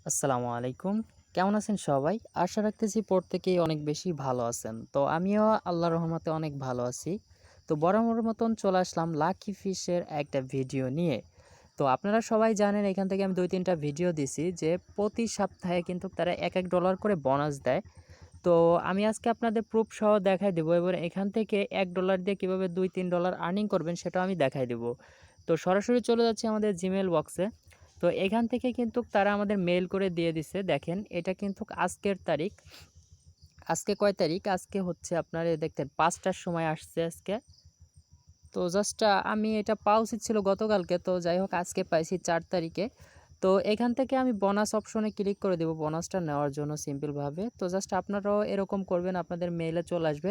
আসসালামু আলাইকুম। কেমন আছেন সবাই? আশা রাখতেছি প্রত্যেকেই অনেক বেশি ভালো আছেন। তো আমিও আল্লাহর রহমতে অনেক ভালো আছি। তো বরাবরের মতন চলে আসলাম লাকি ফিশের একটা ভিডিও নিয়ে। তো আপনারা সবাই জানেন এখান থেকে আমি ২-৩ টা ভিডিও দিছি যে প্রতি সপ্তাহে কিন্তু তারা $১ করে বোনাস দেয়। তো আমি আজকে আপনাদের প্রুফ সহ দেখায় দেবো এবং এখান থেকে $১ দিয়ে কীভাবে $২-৩ আর্নিং করবেন সেটাও আমি দেখায় দেবো। তো সরাসরি চলে যাচ্ছি আমাদের জিমেইল বক্সে। তো এখান থেকে কিন্তু তারা আমাদের মেইল করে দিয়ে দিছে। দেখেন এটা কিন্তু আজকের তারিখ। আজকে কয় তারিখ? আজকে হচ্ছে আপনার দেখতেন ৫ টার সময় আসছে আজকে। তো জাস্ট আমি এটা পাওয়া উচিত ছিল গতকালকে। তো যাই হোক আজকে পাইছি ৪ তারিখে। তো এখান থেকে আমি বোনাস অপশনে ক্লিক করে দেব বোনাসটা নেওয়ার জন্য সিম্পলভাবে। তো জাস্ট আপনারাও এরকম করবেন, আপনাদের মেইলে চলে আসবে।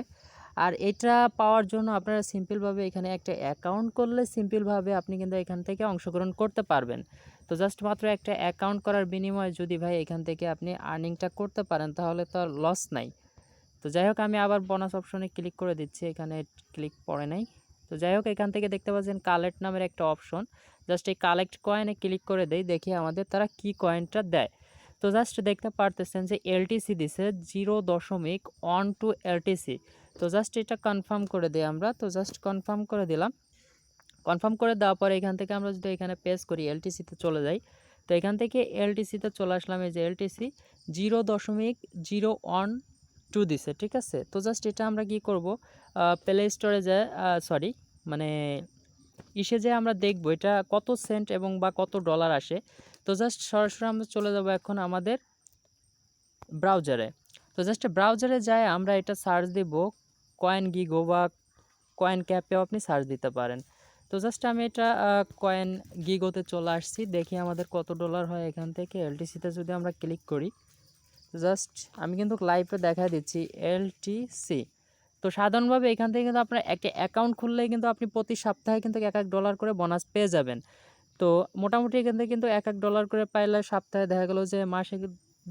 আর এটা পাওয়ার জন্য আপনারা সিম্পলভাবে এখানে একটা অ্যাকাউন্ট করলে সিম্পলভাবে আপনি কিন্তু এখান থেকে অংশগ্রহণ করতে পারবেন। তো জাস্ট মাত্র একটা অ্যাকাউন্ট করার বিনিময়ে যদি ভাই এখান থেকে আপনি আর্নিংটা করতে পারেন তাহলে তো আর লস নাই। তো যাই হোক আমি আবার বোনাস অপশনে ক্লিক করে দিচ্ছি, এখানে ক্লিক পড়ে নাই। তো যাই হোক এখান থেকে দেখতে পাচ্ছেন কালেক্ট নামের একটা অপশন, জাস্ট এই কালেক্ট কয়েনে ক্লিক করে দেই, দেখি আমাদের তারা কি কয়েনটা দেয়। তো জাস্ট দেখতে পারতেছেন যে এলটিসি দিছে 0.12 এলটিসি। তো জাস্ট এটা কনফার্ম করে দিই আমরা। তো জাস্ট কনফার্ম করে দিলাম। কনফার্ম করে দেওয়ার পরে এখান থেকে আমরা যদি এখানে পেস্ট করি এলটিসিতে চলে যাই। তো এখান থেকে এলটিসিতে চলে আসলাম, এই যে এলটিসি 0.012 দিছে, ঠিক আছে। তো জাস্ট এটা আমরা কি করব, প্লে স্টোরে যে সরি মানে ইসে যে আমরা দেখব এটা কত সেন্ট এবং বা কত ডলার আসে। তো জাস্ট সরাসরি আমরা চলে যাব এখন আমাদের ব্রাউজারে। তো জাস্ট ব্রাউজারে যায় আমরা এটা সার্চ দিব কয়েন গিগো বা কয়েন ক্যাপেও আপনি সার্চ দিতে পারেন। তো জাস্ট আমি এটা কয়েন গিগোতে চলে আসছি, দেখি আমাদের কত ডলার হয় এখান থেকে। এলটিসিতে যদি আমরা ক্লিক করি, জাস্ট আমি কিন্তু লাইভে দেখায় দিচ্ছি এলটিসি। তো সাধারণভাবে এখান থেকে কিন্তু আপনার একটা অ্যাকাউন্ট খুললেই কিন্তু আপনি প্রতি সপ্তাহে কিন্তু $১ করে বোনাস পেয়ে যাবেন। তো মোটামুটি এখান থেকে কিন্তু $১ করে পাইলে সপ্তাহে দেখা গেল যে মাসে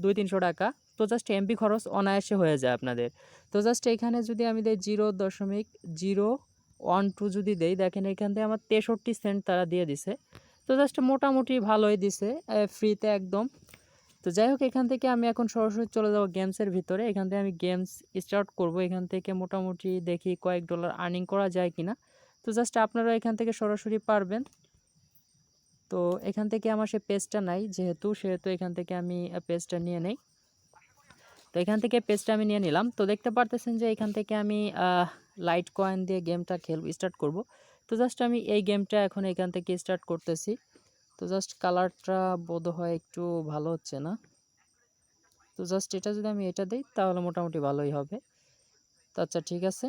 ২00-৩০০ টাকা। তো জাস্ট এমবি খরচ অনায়াসে হয়ে যায় আপনাদের। তো জাস্ট এখানে যদি আমি দেই 0.012 যদি দেই, দেখেন এখান থেকে আমার ৬৩ সেন্ট তারা দিয়ে দিছে। তো জাস্ট মোটামুটি ভালোই দিছে, ফ্রিতে একদম। তো যাই হোক এখান থেকে আমি এখন সরাসরি চলে যাব গেমসের ভিতরে। এখান থেকে আমি গেমস স্টার্ট করব। এখান থেকে মোটামুটি দেখি কয়েক ডলার আর্নিং করা যায় কিনা। তো জাস্ট আপনারা এখান থেকে সরাসরি পারবেন। তো এখান থেকে আমার সে পেজটা নাই সেহেতু এখান থেকে আমি পেজটা নিয়ে নেই। তো এখান থেকে পেজটা আমি নিয়ে নিলাম। তো দেখতে পারতেছেন যে এখান থেকে আমি লাইট কয়েন দিয়ে গেমটা স্টার্ট করব। তো জাস্ট আমি এই গেমটা এখন এখান থেকে স্টার্ট করতেছি। তো জাস্ট কালারটা বোধহয় একটু ভালো হচ্ছে না। তো জাস্ট এটা যদি আমি এটা দেই তাহলে মোটামুটি ভালোই হবে। তো আচ্ছা ঠিক আছে।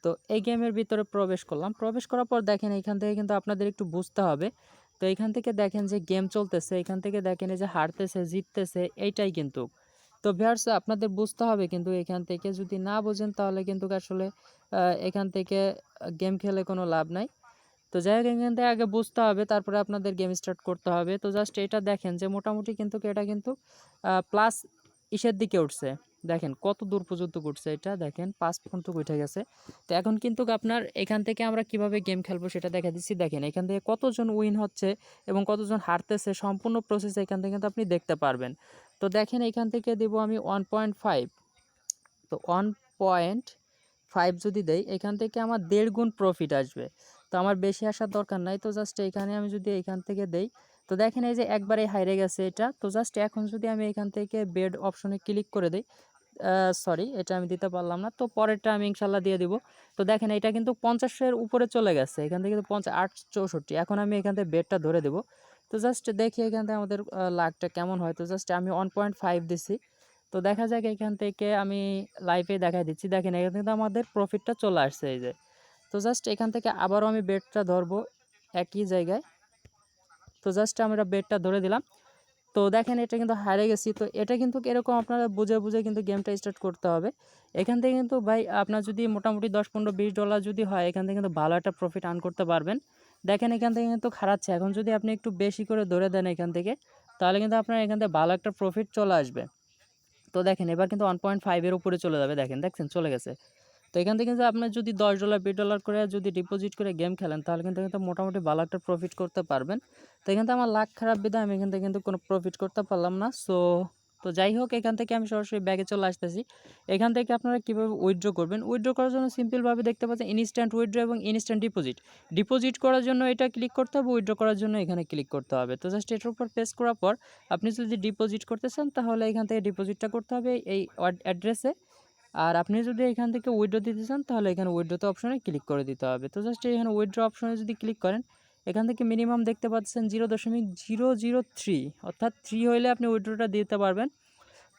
তো এই গেমের ভিতরে প্রবেশ করলাম। প্রবেশ করার পর দেখেন এখান থেকে কিন্তু আপনাদের একটু বুঝতে হবে। তো এখান থেকে দেখেন যে গেম চলতেছে, এখান থেকে দেখেন এই যে হারতেছে, জিততেছে, এইটাই কিন্তু। তো ভিউয়ার্স আপনাদের বুঝতে হবে কিন্তু এখান থেকে যদি না বোঝেন তাহলে কিন্তু আসলে এখান থেকে গেম খেলে কোনো লাভ নাই। তো যাই হোক এখান থেকে আগে বুঝতে হবে, তারপরে আপনাদের গেম স্টার্ট করতে হবে। তো জাস্ট এটা দেখেন যে মোটামুটি কিন্তু এটা কিন্তু প্লাস ইসের দিকে উঠছে। দেখেন কত দূর পর্যন্ত উঠছে, এটা দেখেন ৫ পর্যন্ত উঠে গেছে। তো এখন কিন্তু আপনার এখান থেকে আমরা কিভাবে গেম খেলবো সেটা দেখা দিচ্ছি। দেখেন এখান থেকে কতজন উইন হচ্ছে এবং কতজন হারতেছে, সম্পূর্ণ প্রসেস এখান থেকে কিন্তু আপনি দেখতে পারবেন। তো দেখেন এখান থেকে দেবো আমি 1.5। তো 1.5 যদি দেই এখান থেকে আমার ১.৫ গুণ প্রফিট আসবে। তো আমার বেশি আসার দরকার নাই। তো জাস্ট এখানে আমি যদি এখান থেকে দেই, তো দেখেন এই যে একবারে হাইরে গেছে এটা। তো জাস্ট এখন যদি আমি এখান থেকে বেড অপশনে ক্লিক করে দেই, সরি এটা আমি দিতে পারলাম না। তো পরেরটা আমি ইনশাল্লাহ দিয়ে দিব। তো দেখেন এটা কিন্তু ৫০-এর উপরে চলে গেছে, এখান থেকে কিন্তু ৮ 64। এখন আমি এখান থেকে বেডটা ধরে দেব। তো জাস্ট দেখি এখান থেকে আমাদের লাকটা কেমন হয়। তো জাস্ট আমি 1.5 দিছি। তো দেখা যাক এখান থেকে আমি লাইভে দেখাই দিচ্ছি। দেখেন এখান থেকে আমাদের প্রফিটটা চলে আসছে এই যে। তো জাস্ট এখান থেকে আবারও আমি বেডটা ধরবো একই জায়গায়। তো জাস্ট আমরা বেডটা ধরে দিলাম। তো দেখেন এটা কিন্তু হারে গেছি। তো এটা কিন্তু এরকম আপনারা বুঝে বুঝে কিন্তু গেমটা স্টার্ট করতে হবে। এখান থেকে কিন্তু ভাই আপনার যদি মোটামুটি ১০ ১৫ ২০ ডলার যদি হয় এখান থেকে কিন্তু ভালো একটা প্রফিট আর্ন করতে পারবেন। দেখেন এখান থেকে কিন্তু খারাচ্ছে, এখন যদি আপনি একটু বেশি করে ধরে দেন এখান থেকে তাহলে কিন্তু আপনার এখান থেকে ভালো একটা প্রফিট চলে আসবে। তো দেখেন এবার কিন্তু 1.5 এর উপরে চলে যাবে, দেখেন দেখছেন চলে গেছে। তো এখান থেকে কিন্তু আপনার যদি $10 $20 করে যদি ডিপোজিট করে গেম খেলেন তাহলে কিন্তু মোটামুটি ভালো একটা প্রফিট করতে পারবেন। তো এখান থেকে আমার লাক খারাপ বিধায় আমি এখান থেকে কিন্তু কোনো প্রফিট করতে পারলাম না। তো যাই হোক, এখান থেকে আমি সরাসরি ব্যাগে চলে আসতেছি। এখান থেকে আপনারা কীভাবে উইথড্র করবেন, উইথড্র করার জন্য সিম্পলভাবে দেখতে পাচ্ছেন ইনস্ট্যান্ট উইথড্র এবং ইনস্ট্যান্ট ডিপোজিট। ডিপোজিট করার জন্য এটা ক্লিক করতে হবে, উইথড্র করার জন্য এখানে ক্লিক করতে হবে। তো জাস্ট এটার উপর প্রেস করার পর আপনি যদি ডিপোজিট করতে চান তাহলে এখান থেকে ডিপোজিটটা করতে হবে এই অ্যাড্রেসে। আর আপনি যদি এখান থেকে উইথড্র দিতে চান তাহলে এখানে উইথড্রতে অপশনে ক্লিক করে দিতে হবে। তো জাস্ট এখানে উইথড্র অপশনে যদি ক্লিক করেন এখান থেকে মিনিমাম দেখতে পাচ্ছেন 0.003 অর্থাৎ 3 হইলে আপনি উইথড্রটা দিতে পারবেন।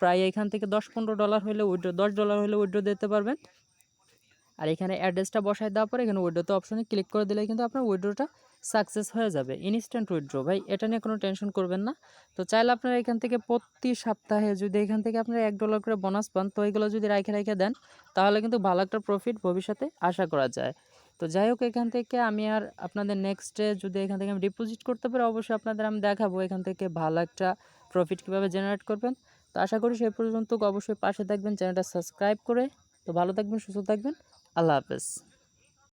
প্রায় এখান থেকে $10-15 হলে উইথড্র, $10 হলে উইথড্র দিতে পারবেন। আর এখানে অ্যাড্রেসটা বসায় দেওয়ার পরে এখানে উইথড্রতে অপশনে ক্লিক করে দিলে কিন্তু আপনার উইথড্রটা সাকসেস হয়ে যাবে। ইনস্ট্যান্ট উইথড্র ভাই, এটা নিয়ে কোনো টেনশন করবেন না। তো চাইলে আপনারা এখান থেকে প্রতি সপ্তাহে যদি এখান থেকে আপনারা $1 করে বোনাস পান তো এগুলো যদি রাইখে দেন তাহলে কিন্তু ভালো একটা প্রফিট ভবিষ্যতে আশা করা যায়। তো যাই হোক, এখান থেকে আমি আর আপনাদের নেক্সটে যদি এখান থেকে আমি ডিপোজিট করতে পারি অবশ্যই আপনাদের আমি দেখাবো এখান থেকে ভালো একটা প্রফিট কীভাবে জেনারেট করবেন। তো আশা করি সেই পর্যন্ত অবশ্যই পাশে থাকবেন চ্যানেলটা সাবস্ক্রাইব করে। তো ভালো থাকবেন, সুস্থ থাকবেন, আল্লাহ হাফেজ।